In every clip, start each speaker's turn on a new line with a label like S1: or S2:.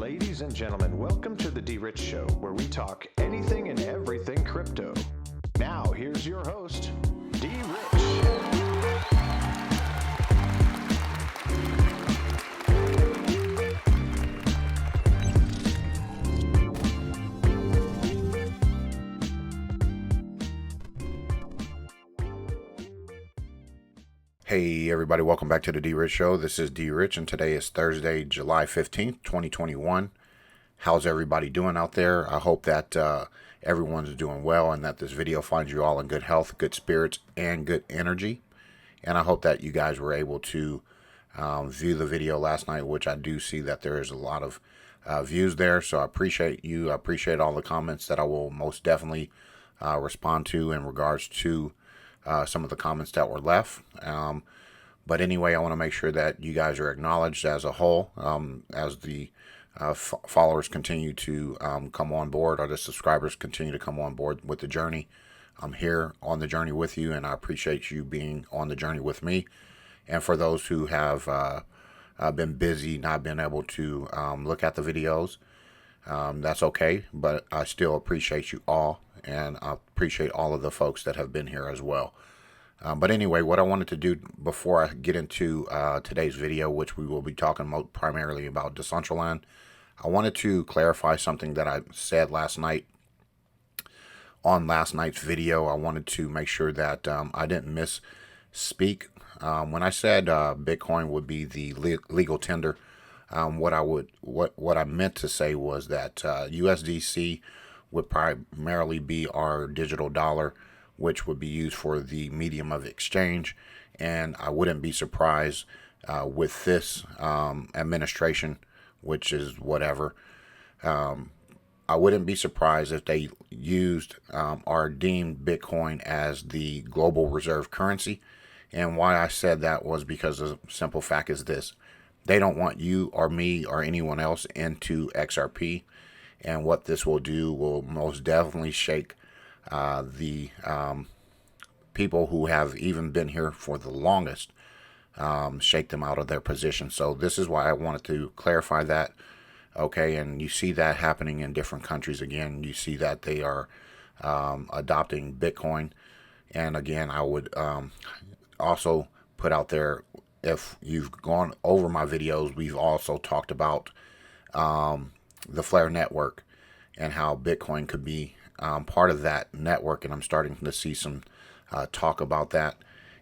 S1: Ladies and gentlemen, welcome to the DRich Show, where we talk anything and everything crypto. Now, here's your host, DRich.
S2: Hey everybody, welcome back to the DRich Show. This is DRich and today is Thursday, July 15th, 2021. How's everybody doing out there? I hope that everyone's doing well and that this video finds you all in good health, good spirits, and good energy. And I hope that you guys were able to view the video last night, which I do see that there is a lot of views there. So I appreciate you. I appreciate all the comments that I will most definitely respond to in regards to some of the comments that were left. But anyway, I want to make sure that you guys are acknowledged as a whole, as the followers continue to come on board, or the subscribers continue to come on board with the journey. I'm here on the journey with you, and I appreciate you being on the journey with me. And for those who have been busy, not been able to look at the videos, that's okay, but I still appreciate you all, and I appreciate all of the folks that have been here as well. But anyway, what I wanted to do before I get into today's video, which we will be talking primarily about Decentraland, I wanted to clarify something that I said last night on last night's video. I wanted to make sure that I didn't misspeak. When I said Bitcoin would be the legal tender, what I meant to say was that USDC would primarily be our digital dollar, which would be used for the medium of exchange. And I wouldn't be surprised with this administration, which is whatever. I wouldn't be surprised if they used or deemed Bitcoin as the global reserve currency. And why I said that was because the simple fact is this: they don't want you or me or anyone else into XRP. And what this will do will most definitely shake the people who have even been here for the longest, shake them out of their position. So this is why I wanted to clarify that. Okay, and you see that happening in different countries. Again, you see that they are adopting Bitcoin. And again, I would also put out there, if you've gone over my videos, we've also talked about the Flare network and how Bitcoin could be part of that network, and I'm starting to see some talk about that.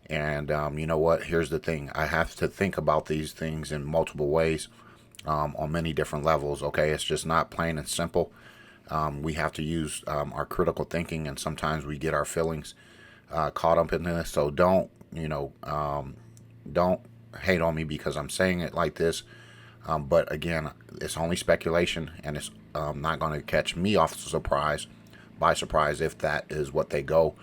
S2: And you know what, here's the thing: I have to think about these things in multiple ways, on many different levels. Okay, it's just not plain and simple. We have to use our critical thinking, and sometimes we get our feelings caught up in this. So don't hate on me because I'm saying it like this. But again, it's only speculation, and it's not going to catch me by surprise if that is what they go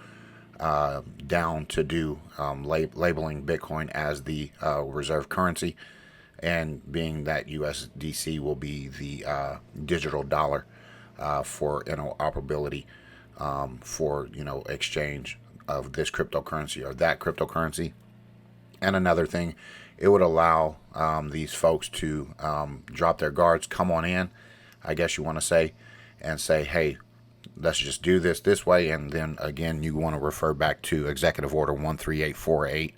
S2: down to do, labeling Bitcoin as the reserve currency, and being that USDC will be the digital dollar for interoperability, for exchange of this cryptocurrency or that cryptocurrency. And another thing, it would allow these folks to drop their guards, come on in, I guess you want to say, and say, hey, let's just do this way. And then again, you want to refer back to Executive Order 13848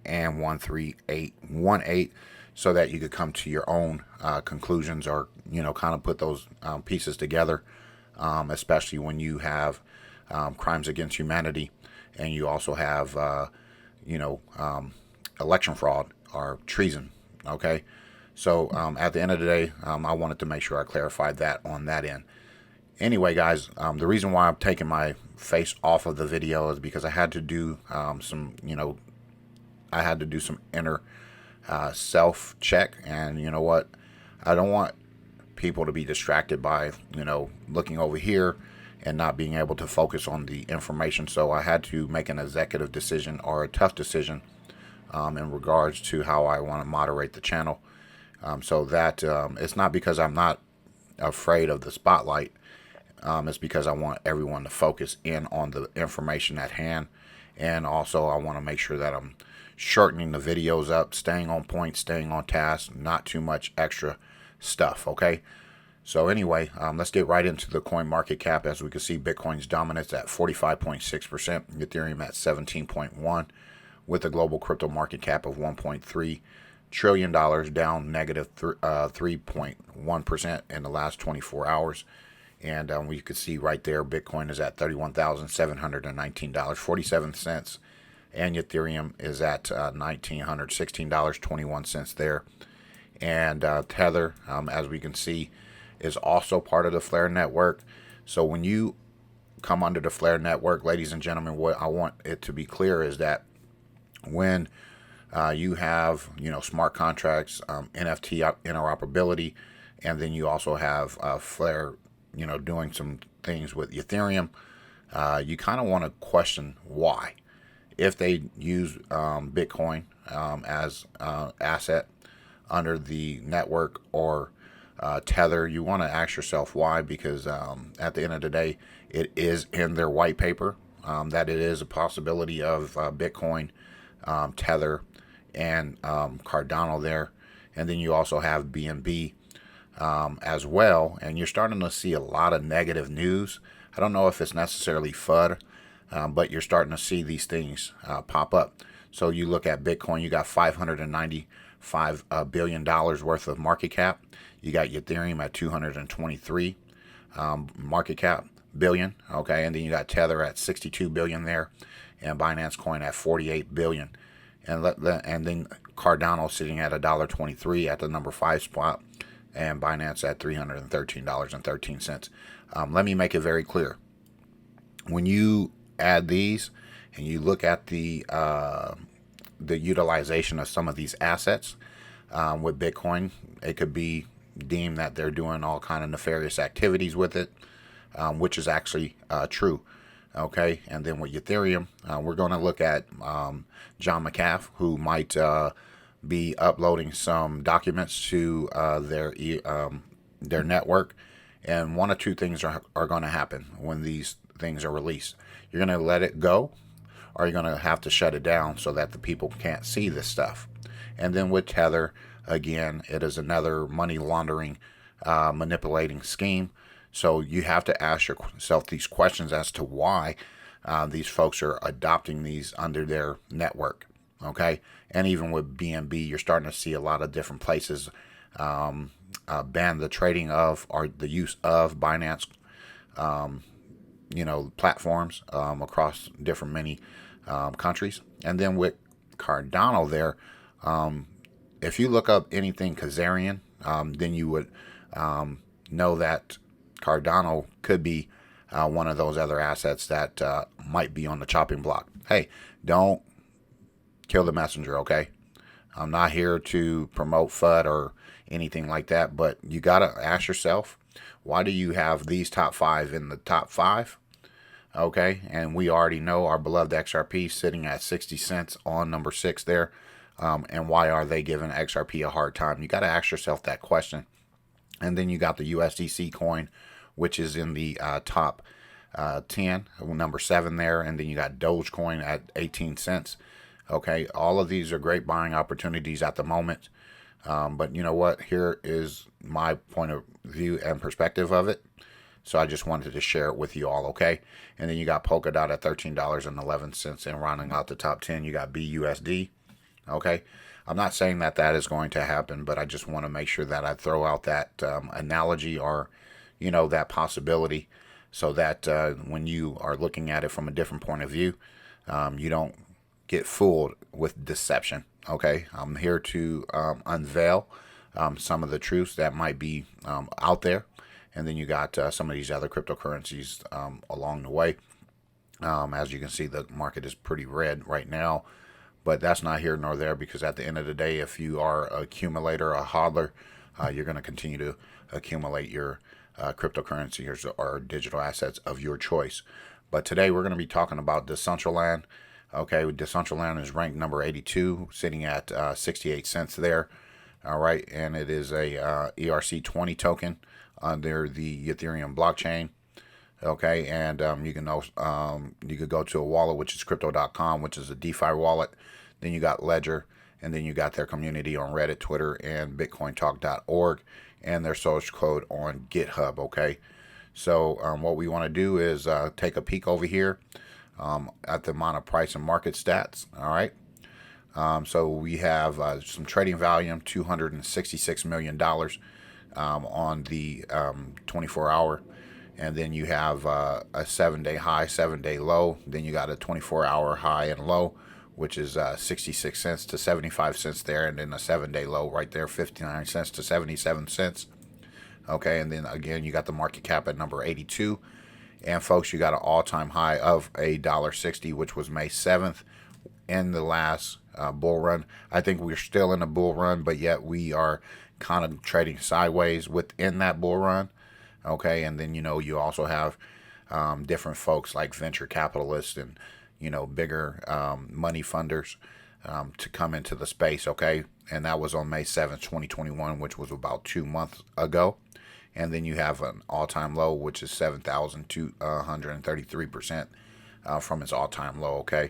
S2: and 13818, so that you could come to your own conclusions, or kind of put those pieces together, especially when you have crimes against humanity, and you also have election fraud or treason. Okay, so at the end of the day, I wanted to make sure I clarified that on that end. Anyway, guys, the reason why I'm taking my face off of the video is because I had to do some inner self check. And you know what, I don't want people to be distracted by looking over here and not being able to focus on the information. So I had to make an executive decision, or a tough decision, in regards to how I want to moderate the channel, so that it's not because I'm not afraid of the spotlight. It's because I want everyone to focus in on the information at hand. And also I want to make sure that I'm shortening the videos up, staying on point, staying on task, not too much extra stuff. Okay, So anyway, let's get right into the coin market cap. As we can see, Bitcoin's dominance at 45.6%, Ethereum at 17.1%, with a global crypto market cap of $1.3 trillion, down negative 3.1% in the last 24 hours. And we could see right there, Bitcoin is at $31,719.47, and Ethereum is at $1,916.21 there. And Tether, as we can see, is also part of the Flare network. So when you come under the Flare network, ladies and gentlemen, what I want it to be clear is that when you have, smart contracts, NFT interoperability, and then you also have Flare, doing some things with Ethereum, you kind of want to question why. If they use Bitcoin as asset under the network or Tether, you want to ask yourself why, because at the end of the day, it is in their white paper that it is a possibility of Bitcoin, Tether, and Cardano there. And then you also have BNB as well. And you're starting to see a lot of negative news. I don't know if it's necessarily FUD, but you're starting to see these things pop up. So you look at Bitcoin, you got $595 billion worth of market cap. You got Ethereum at 223 market cap billion. Okay, and then you got Tether at 62 billion there, and Binance Coin at 48 billion. And then Cardano sitting at $1.23 at the number 5 spot, and Binance at $313.13. Let me make it very clear. When you add these and you look at the utilization of some of these assets with Bitcoin, it could be deemed that they're doing all kind of nefarious activities with it, which is actually true. Okay, and then with Ethereum, we're going to look at John McAfee, who might be uploading some documents to their network, and one or two things are going to happen when these things are released. You're going to let it go, or you're going to have to shut it down so that the people can't see this stuff. And then with Tether, again, it is another money laundering, manipulating scheme. So you have to ask yourself these questions as to why these folks are adopting these under their network. Okay, and even with BNB, you're starting to see a lot of different places ban the trading of or the use of Binance, platforms across different many countries. And then with Cardano there, if you look up anything Khazarian, then you would know that Cardano could be one of those other assets that might be on the chopping block. Hey, don't kill the messenger, okay? I'm not here to promote FUD or anything like that, but you got to ask yourself, why do you have these top 5 in the top 5? Okay, and we already know our beloved XRP sitting at 60 cents on number 6 there. And why are they giving XRP a hard time? You got to ask yourself that question. And then you got the USDC coin, which is in the top 10, number 7 there. And then you got Dogecoin at 18 cents. Okay, all of these are great buying opportunities at the moment. But you know what? Here is my point of view and perspective of it. So I just wanted to share it with you all, okay? And then you got Polkadot at $13.11. And rounding out the top 10, you got BUSD. Okay, I'm not saying that is going to happen, but I just want to make sure that I throw out that analogy or, that possibility, so that when you are looking at it from a different point of view, you don't get fooled with deception. Okay, I'm here to unveil some of the truths that might be out there, and then you got some of these other cryptocurrencies along the way. As you can see, the market is pretty red right now. But that's not here nor there, because at the end of the day, if you are an accumulator, a hodler, you're going to continue to accumulate your cryptocurrency or digital assets of your choice. But today we're going to be talking about Decentraland. Okay, Decentraland is ranked number 82, sitting at 68 cents there. All right, and it is a ERC20 token under the Ethereum blockchain. Okay, and you can you could go to a wallet, which is crypto.com, which is a DeFi wallet. Then you got Ledger, And then you got their community on Reddit, Twitter, and BitcoinTalk.org, and their source code on GitHub. Okay, so what we want to do is take a peek over here at the amount of price and market stats. All right. So we have some trading volume, $266 million on the 24-hour. And then you have a 7-day high, 7-day low. Then you got a 24-hour high and low, which is 66 cents to 75 cents there. And then a 7-day low right there, 59 cents to 77 cents. Okay, and then again, you got the market cap at number 82. And folks, you got an all-time high of $1.60, which was May 7th in the last bull run. I think we're still in a bull run, but yet we are kind of trading sideways within that bull run. Okay, and then you also have different folks like venture capitalists and bigger money funders to come into the space. Okay, and that was on May 7th, 2021, which was about 2 months ago. And then you have an all-time low, which is 7,233% from its all-time low. Okay,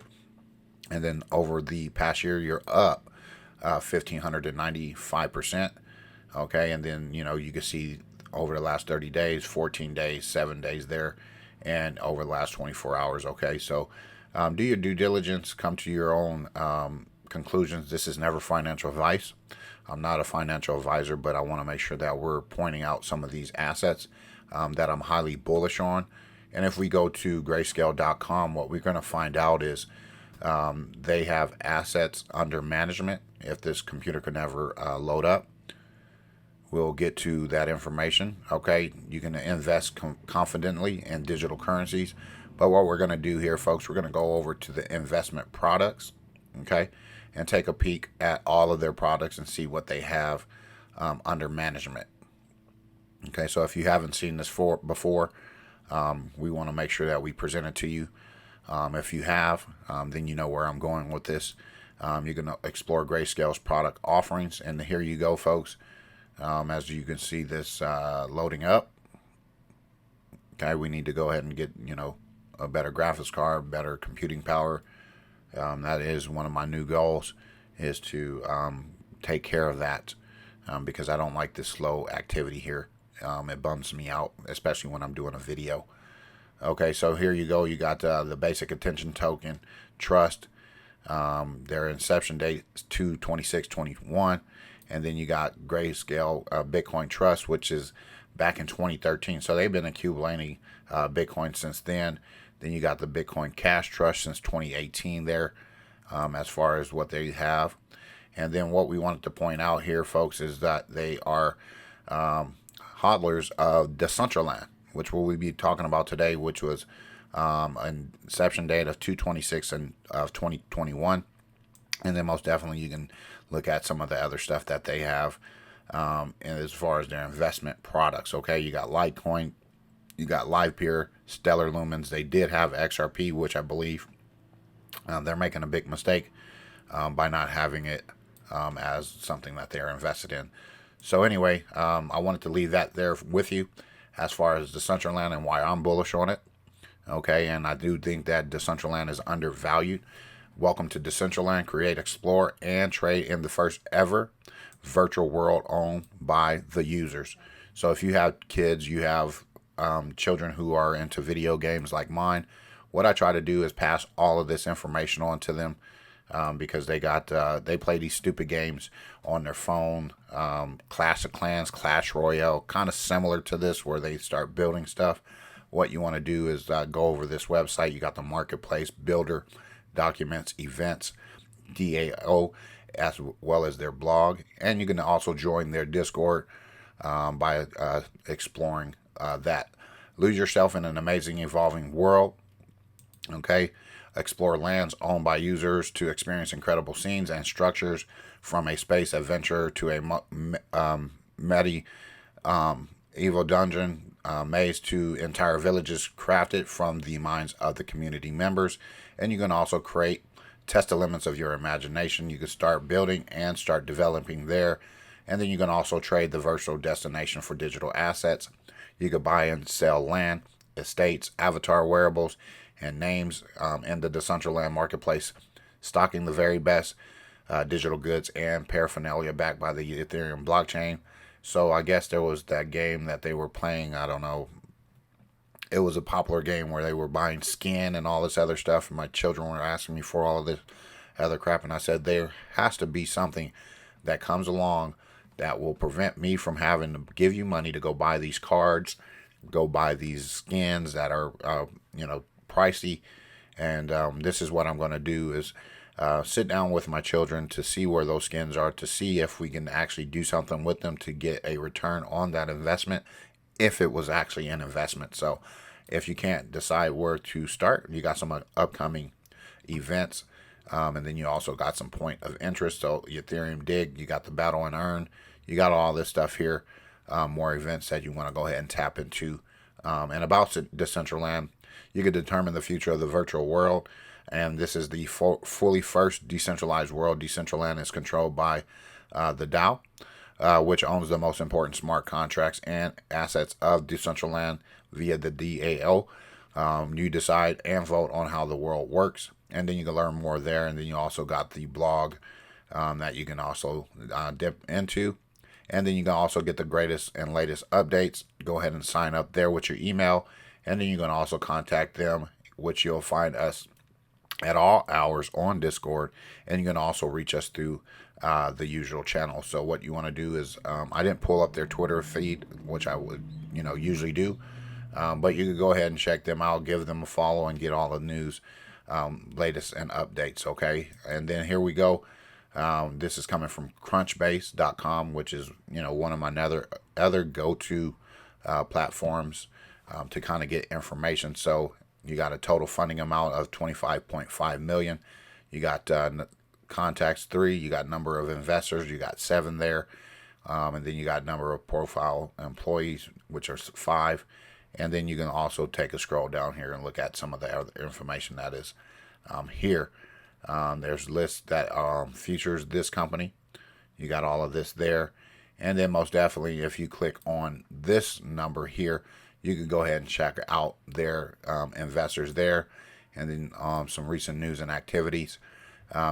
S2: and then over the past year, you're up 1,595%. Okay, and then you can see over the last 30 days, 14 days, 7 days there, and over the last 24 hours. Okay, so do your due diligence, come to your own conclusions. This is never financial advice. I'm not a financial advisor, but I want to make sure that we're pointing out some of these assets that I'm highly bullish on. And if we go to grayscale.com, what we're going to find out is they have assets under management. If this computer could never load up, we'll get to that information. Okay, you can invest confidently in digital currencies, but what we're going to do here, folks, we're going to go over to the investment products, okay, and take a peek at all of their products and see what they have under management. Okay, so if you haven't seen this before, we want to make sure that we present it to you. If you have, then you know where I'm going with this. You're going to explore Grayscale's product offerings, and here you go, folks. As you can see this loading up. Okay, we need to go ahead and get a better graphics card, better computing power. That is one of my new goals, is to take care of that because I don't like this slow activity here. It bums me out, especially when I'm doing a video. Okay, so here you go. You got the basic attention token trust. Their inception date is 2/26/21. And then you got Grayscale Bitcoin Trust, which is back in 2013. So they've been accumulating Bitcoin since then. Then you got the Bitcoin Cash Trust since 2018 there, as far as what they have. And then what we wanted to point out here, folks, is that they are hodlers of Decentraland, which we'll be talking about today, which was an inception date of 2/26 of 2021. And then most definitely you can look at some of the other stuff that they have and as far as their investment products. Okay, you got Litecoin, you got LivePeer, Stellar Lumens. They did have XRP, which I believe they're making a big mistake by not having it as something that they're invested in. So anyway, I wanted to leave that there with you as far as Decentraland and why I'm bullish on it. Okay, and I do think that Decentraland is undervalued. Welcome to Decentraland. Create, explore, and trade in the first ever virtual world owned by the users. So if you have kids, you have children who are into video games like mine, what I try to do is pass all of this information on to them because they play these stupid games on their phone. Clash of Clans, Clash Royale, kind of similar to this, where they start building stuff. What you want to do is go over this website. You got the marketplace, builder, documents, events, DAO, as well as their blog. And you can also join their Discord by exploring that. Lose yourself in an amazing, evolving world. Okay. Explore lands owned by users to experience incredible scenes and structures, from a space adventure to a medieval dungeon maze to entire villages crafted from the minds of the community members. And you can also test the limits of your imagination. You can start building and start developing there. And then you can also trade the virtual destination for digital assets. You can buy and sell land, estates, avatar wearables, and names in the Decentraland marketplace, stocking the very best digital goods and paraphernalia backed by the Ethereum blockchain. So I guess there was that game that they were playing. I don't know. It was a popular game where they were buying skin and all this other stuff. And my children were asking me for all of this other crap. And I said, there has to be something that comes along that will prevent me from having to give you money to go buy these cards, go buy these skins that are, pricey. And this is what I'm going to do is sit down with my children to see where those skins are, to see if we can actually do something with them to get a return on that investment, if it was actually an investment. So if you can't decide where to start, you got some upcoming events, and then you also got some point of interest. So Ethereum Dig, you got the Battle and Earn, you got all this stuff here, more events that you want to go ahead and tap into. And about Decentraland, you can determine the future of the virtual world. And this is the fully first decentralized world. Decentraland is controlled by the DAO, which owns the most important smart contracts and assets of Decentraland via the DAO. You decide and vote on how the world works, and then you can learn more there. And then you also got the blog that you can also dip into. And then you can also get the greatest and latest updates. Go ahead and sign up there with your email. And then you can also contact them, which you'll find us at all hours on Discord. And you can also reach us through the usual channel. So what you want to do is, I didn't pull up their Twitter feed, which I would, usually do. But you can go ahead and check them out, give them a follow, and get all the news, latest and updates. Okay. And then here we go. This is coming from crunchbase.com, which is, one of my other go-to platforms to kind of get information. So you got a total funding amount of 25.5 million. You got contacts 3. You got number of investors. You got 7 there. And then you got number of profile employees, which are 5. And then you can also take a scroll down here and look at some of the other information that is here. There's lists that features this company. You got all of this there. And then most definitely, if you click on this number here, you can go ahead and check out their investors there. And then some recent news and activities.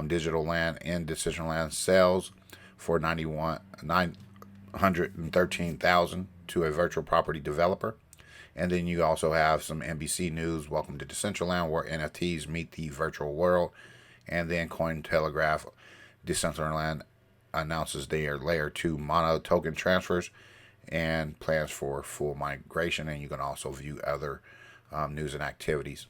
S2: Digital land and Decentraland sales for $913,000 to a virtual property developer. And then you also have some NBC News, Welcome to Decentraland, where NFTs meet the virtual world. And then Cointelegraph, Decentraland announces their layer 2 mono token transfers and plans for full migration. And you can also view other news and activities.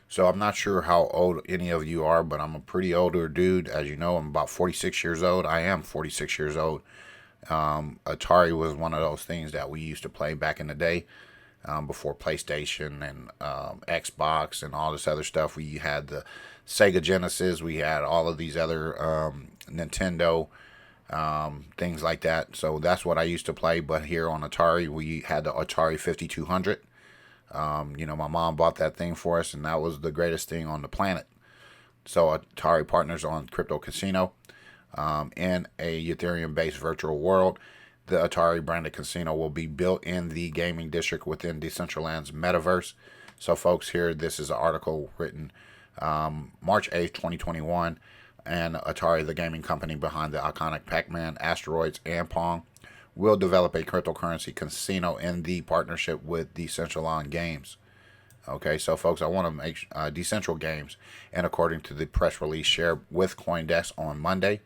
S2: So I'm not sure how old any of you are, but I'm a pretty older dude. As you know, I'm about 46 years old. I am 46 years old. Atari was one of those things that we used to play back in the day, before PlayStation and Xbox and all this other stuff. We had the Sega Genesis. We had all of these other Nintendo things like that. So that's what I used to play. But here on Atari, we had the Atari 5200. My mom bought that thing for us, and that was the greatest thing on the planet. So Atari partners on Crypto Casino. In a Ethereum-based virtual world, the Atari branded casino will be built in the gaming district within Decentraland's metaverse. So, folks, here, this is an article written March 8th, 2021, and Atari, the gaming company behind the iconic Pac-Man, Asteroids, and Pong, will develop a cryptocurrency casino in the partnership with Decentraland Games. Okay, so folks, I want to make Decentral Games, and according to the press release shared with CoinDesk on Monday,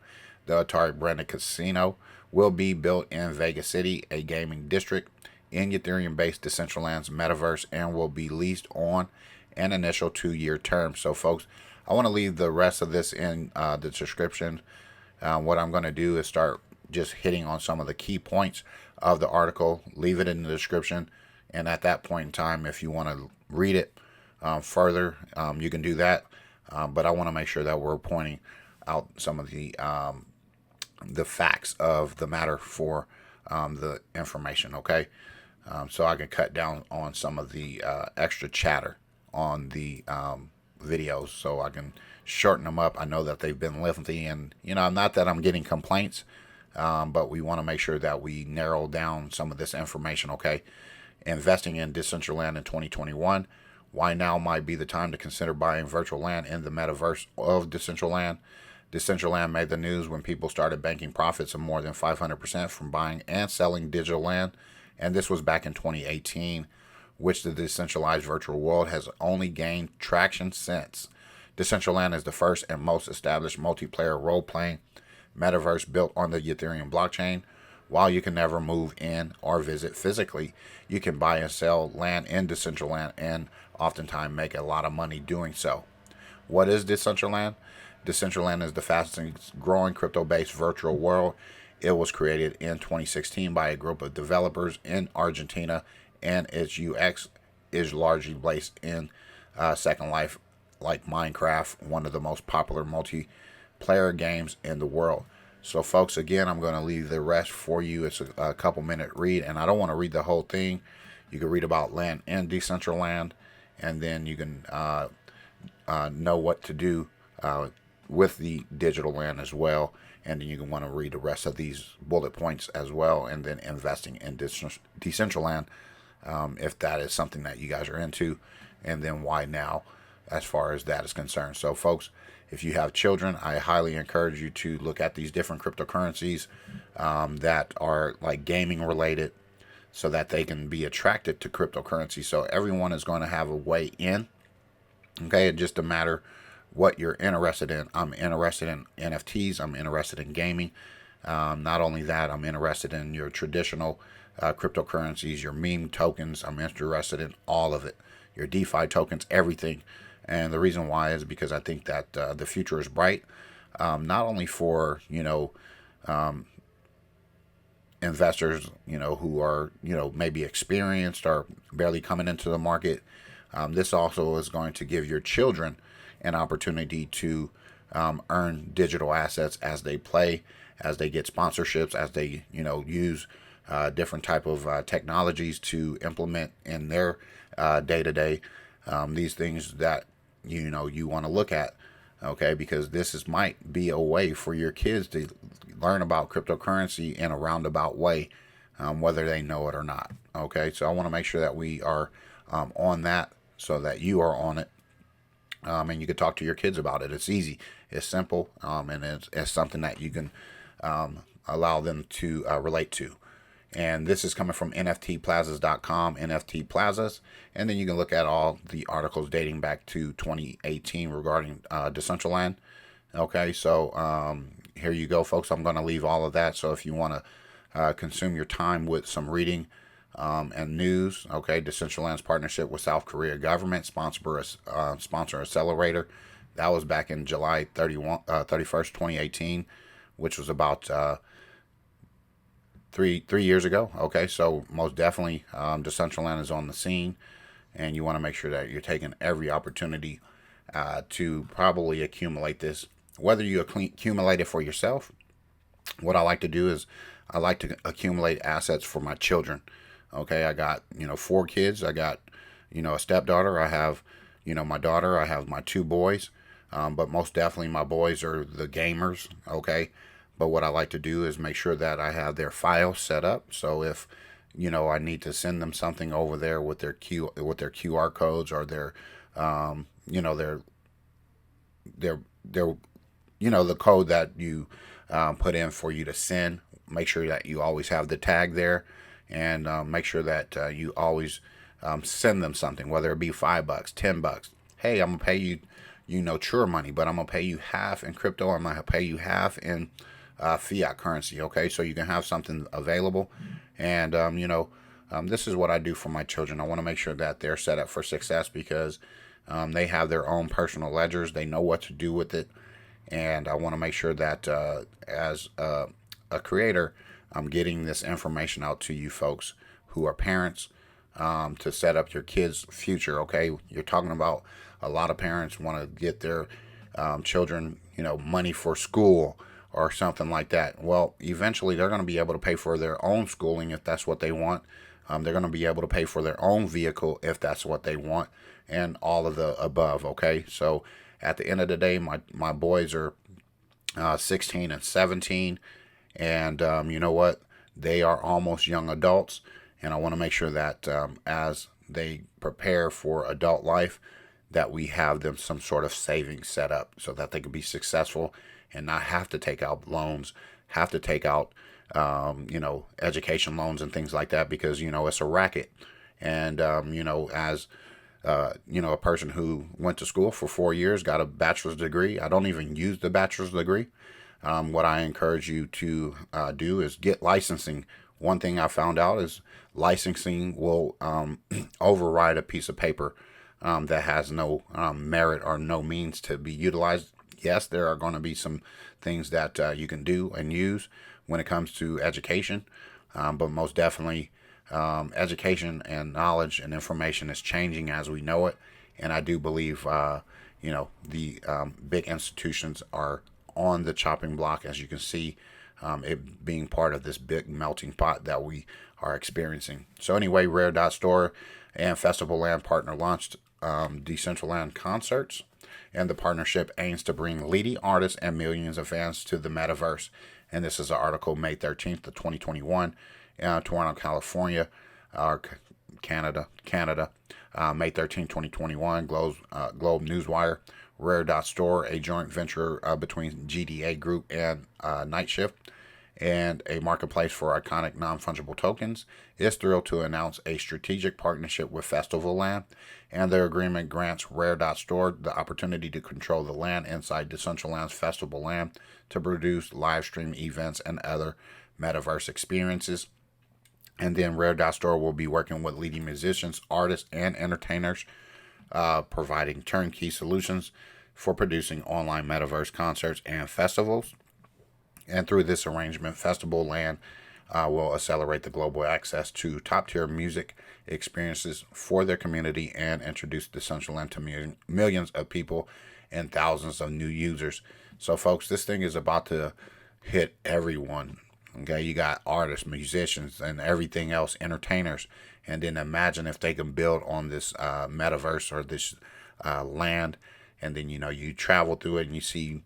S2: the Atari branded casino will be built in Vegas City, a gaming district in Ethereum-based Decentraland's metaverse, and will be leased on an initial 2-year term. So, folks, I want to leave the rest of this in the description. What I'm going to do is start just hitting on some of the key points of the article, leave it in the description, and at that point in time, if you want to read it further, you can do that. But I want to make sure that we're pointing out some of the facts of the matter for the information, okay? So I can cut down on some of the extra chatter on the videos, so I can shorten them up. I know that they've been lengthy, and not that I'm getting complaints, but we want to make sure that we narrow down some of this information, okay? Investing in Decentraland in 2021. Why now might be the time to consider buying virtual land in the metaverse of Decentraland. Decentraland made the news when people started banking profits of more than 500% from buying and selling digital land, and this was back in 2018, which the decentralized virtual world has only gained traction since. Decentraland is the first and most established multiplayer role-playing metaverse built on the Ethereum blockchain. While you can never move in or visit physically, you can buy and sell land in Decentraland and oftentimes make a lot of money doing so. What is Decentraland? Decentraland is the fastest growing crypto-based virtual world. It was created in 2016 by a group of developers in Argentina, and its UX is largely based in Second Life, like Minecraft, one of the most popular multiplayer games in the world. So folks, again, I'm going to leave the rest for you. It's a couple minute read, and I don't want to read the whole thing. You can read about land in Decentraland, and then you can know what to do with the digital land as well. And then you can want to read the rest of these bullet points as well, and then investing in Decentraland if that is something that you guys are into, and then why now as far as that is concerned. So folks, if you have children, I highly encourage you to look at these different cryptocurrencies that are like gaming related, so that they can be attracted to cryptocurrency. So everyone is going to have a way in. Okay, it's just a matter what you're interested in. I'm interested in NFTs. I'm interested in gaming. Not only that, I'm interested in your traditional cryptocurrencies, your meme tokens. I'm interested in all of it. Your DeFi tokens, everything. And the reason why is because I think that the future is bright, not only for, investors, who are, maybe experienced or barely coming into the market. This also is going to give your children an opportunity to earn digital assets as they play, as they get sponsorships, as they, use different type of technologies to implement in their day-to-day. These things that you want to look at, okay, because might be a way for your kids to learn about cryptocurrency in a roundabout way, whether they know it or not. Okay, so I want to make sure that we are on that, so that you are on it, and you can talk to your kids about it. It's easy, it's simple, and it's something that you can allow them to relate to. And this is coming from nftplazas.com, NFT Plazas. And then you can look at all the articles dating back to 2018 regarding Decentraland. Okay, so here you go, folks. I'm going to leave all of that. So if you want to consume your time with some reading and news, okay, Decentraland's partnership with South Korea government, sponsor accelerator. That was back in July 31st, 2018, which was about three years ago. Okay, so most definitely Decentraland is on the scene, and you want to make sure that you're taking every opportunity to probably accumulate this, whether you accumulate it for yourself. What I like to do is I like to accumulate assets for my children. Okay, I got 4 kids. I got a stepdaughter. I have my daughter. I have my 2 boys, but most definitely my boys are the gamers. Okay, but what I like to do is make sure that I have their file set up. So if I need to send them something over there with their QR codes, or their the code that you put in for you to send, make sure that you always have the tag there, and make sure that you always send them something, whether it be $5, $10. Hey, I'm gonna pay you, True money, but I'm gonna pay you half in crypto. I'm gonna pay you half in fiat currency. Okay, so you can have something available, and this is what I do for my children. I want to make sure that they're set up for success, because they have their own personal ledgers. They know what to do with it, and I want to make sure that as a creator, I'm getting this information out to you folks who are parents, to set up your kids' future. Okay, you're talking about a lot of parents want to get their children, money for school or something like that. Well, eventually they're going to be able to pay for their own schooling if that's what they want. They're going to be able to pay for their own vehicle if that's what they want, and all of the above. Okay, so at the end of the day, my boys are 16 and 17, and you know what? They are almost young adults, and I want to make sure that as they prepare for adult life, that we have them some sort of savings set up so that they can be successful and not have to take out loans, have to take out, education loans and things like that, because, it's a racket. And, as, a person who went to school for 4 years, got a bachelor's degree. I don't even use the bachelor's degree. What I encourage you to do is get licensing. One thing I found out is licensing will override a piece of paper that has no merit or no means to be utilized. Yes, there are going to be some things that you can do and use when it comes to education, but most definitely education and knowledge and information is changing as we know it. And I do believe, the big institutions are on the chopping block, as you can see, it being part of this big melting pot that we are experiencing. So anyway, Rare Store and Festival Land partner launched Decentraland concerts, and the partnership aims to bring leading artists and millions of fans to the metaverse. And this is an article May 13th of 2021, Toronto, California, Canada, May 13th, 2021, Globe Newswire. Rare Store, a joint venture between GDA Group and Night Shift, and a marketplace for iconic non-fungible tokens, is thrilled to announce a strategic partnership with Festival Land, and their agreement grants Rare Store the opportunity to control the land inside Decentraland's Festival Land to produce live stream events and other metaverse experiences. And then Rare Store will be working with leading musicians, artists, and entertainers, providing turnkey solutions for producing online metaverse concerts and festivals. And through this arrangement, Festival Land will accelerate the global access to top-tier music experiences for their community and introduce Decentraland to millions of people and thousands of new users. So, folks, this thing is about to hit everyone. Okay, you got artists, musicians, and everything else, entertainers. And then imagine if they can build on this metaverse or this land, and then, you travel through it and you see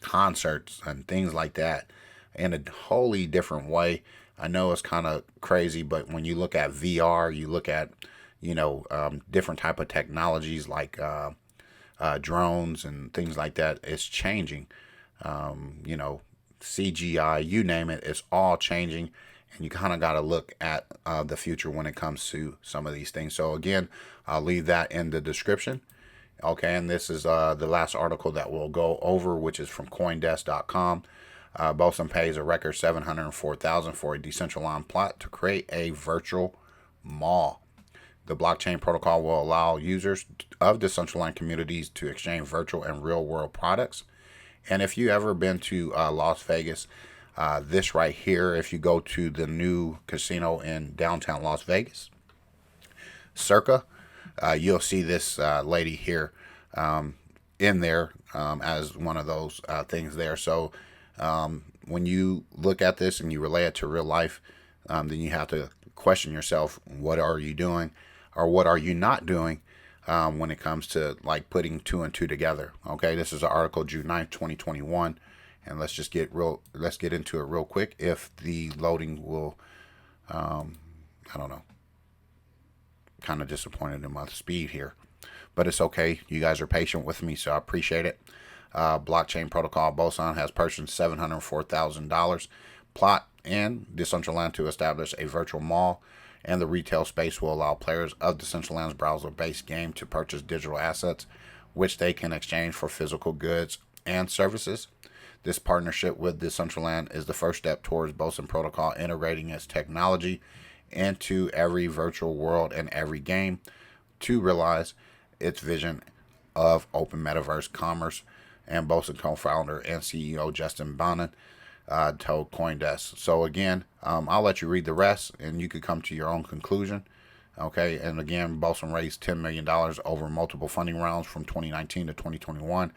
S2: concerts and things like that in a wholly different way. I know it's kind of crazy, but when you look at VR, you look at, different type of technologies like drones and things like that, it's changing. CGI, you name it, it's all changing. And you kind of got to look at the future when it comes to some of these things. So again, I'll leave that in the description. Okay, and this is the last article that we'll go over, which is from CoinDesk.com. Boson pays a record $704,000 for a Decentraland plot to create a virtual mall. The blockchain protocol will allow users of Decentraland communities to exchange virtual and real-world products. And if you ever been to Las Vegas, this right here, if you go to the new casino in downtown Las Vegas, Circa, you'll see this lady here in there as one of those things there. So when you look at this and you relate it to real life, then you have to question yourself, what are you doing or what are you not doing when it comes to like putting two and two together. Okay, this is an article June 9th, 2021. And let's get into it real quick. If the loading will, I don't know, kind of disappointed in my speed here, but it's okay. You guys are patient with me, so I appreciate it. Blockchain protocol Boson has purchased $704,000 plot in Decentraland to establish a virtual mall, and the retail space will allow players of Decentraland's browser-based game to purchase digital assets, which they can exchange for physical goods and services. This partnership with Decentraland is the first step towards Boson Protocol integrating its technology into every virtual world and every game to realize its vision of open metaverse commerce. And Boson co-founder and CEO Justin Bonin told CoinDesk. So again, I'll let you read the rest and you could come to your own conclusion. Okay, and again, Boson raised $10 million over multiple funding rounds from 2019 to 2021.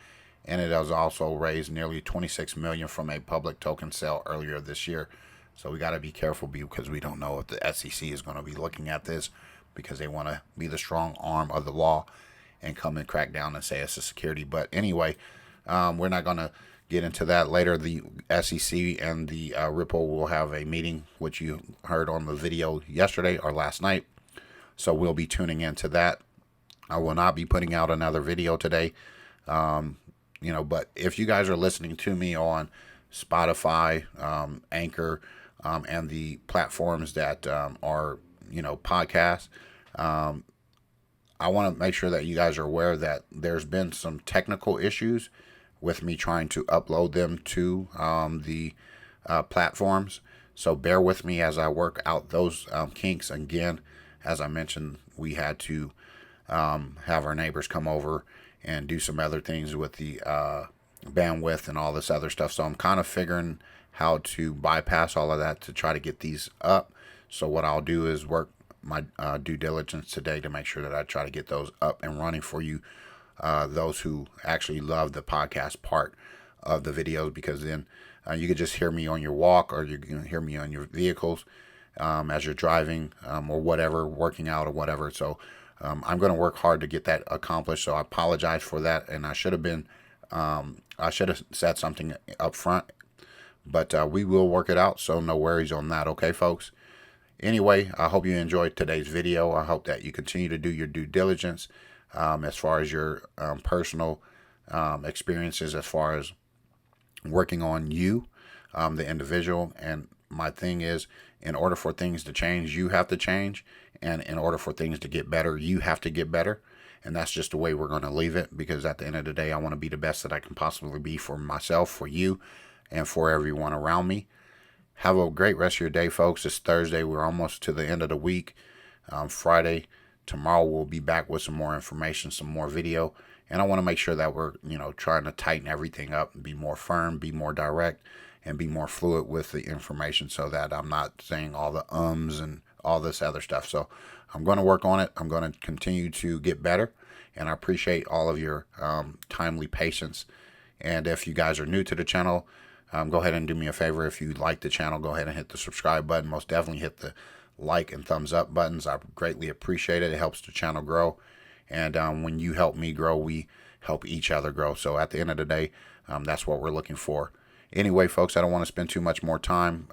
S2: And it has also raised nearly $26 million from a public token sale earlier this year. So we got to be careful because we don't know if the SEC is going to be looking at this, because they want to be the strong arm of the law and come and crack down and say it's a security. But anyway, we're not going to get into that later. The SEC and the Ripple will have a meeting, which you heard on the video yesterday or last night. So we'll be tuning into that. I will not be putting out another video today. But if you guys are listening to me on Spotify, Anchor, and the platforms that are, podcasts, I want to make sure that you guys are aware that there's been some technical issues with me trying to upload them to the platforms. So bear with me as I work out those kinks. Again, as I mentioned, we had to have our neighbors come over and do some other things with the bandwidth and all this other stuff. So I'm kind of figuring how to bypass all of that to try to get these up. So what I'll do is work my due diligence today to make sure that I try to get those up and running for you, those who actually love the podcast part of the videos, because then you can just hear me on your walk, or you can hear me on your vehicles as you're driving or whatever, working out or whatever. So I'm going to work hard to get that accomplished. So I apologize for that, and I should have said something up front, but we will work it out. So no worries on that. Okay, folks. Anyway, I hope you enjoyed today's video. I hope that you continue to do your due diligence as far as your personal experiences, as far as working on you, the individual. And my thing is, in order for things to change, you have to change. And in order for things to get better, you have to get better. And that's just the way we're going to leave it, because at the end of the day, I want to be the best that I can possibly be for myself, for you, and for everyone around me. Have a great rest of your day, folks. It's Thursday. We're almost to the end of the week. Friday, tomorrow, we'll be back with some more information, some more video. And I want to make sure that we're, trying to tighten everything up and be more firm, be more direct, and be more fluid with the information, so that I'm not saying all the ums and all this other stuff. So I'm going to work on it. I'm going to continue to get better. And I appreciate all of your timely patience. And if you guys are new to the channel, go ahead and do me a favor. If you like the channel, go ahead and hit the subscribe button. Most definitely hit the like and thumbs up buttons. I greatly appreciate it. It helps the channel grow. And when you help me grow, we help each other grow. So at the end of the day, that's what we're looking for. Anyway, folks, I don't want to spend too much more time,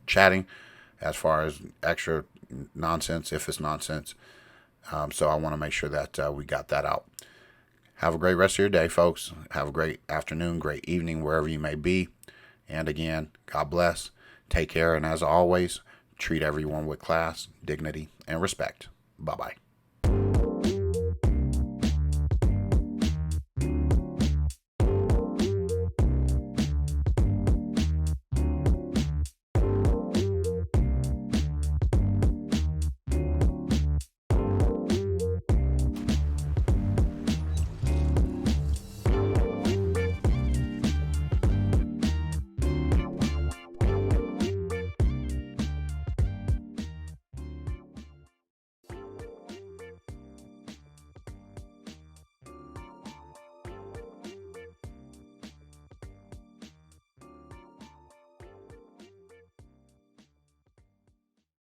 S2: chatting as far as extra nonsense, if it's nonsense. So I want to make sure that we got that out. Have a great rest of your day, folks. Have a great afternoon, great evening, wherever you may be. And again, God bless. Take care. And as always, treat everyone with class, dignity, and respect. Bye-bye.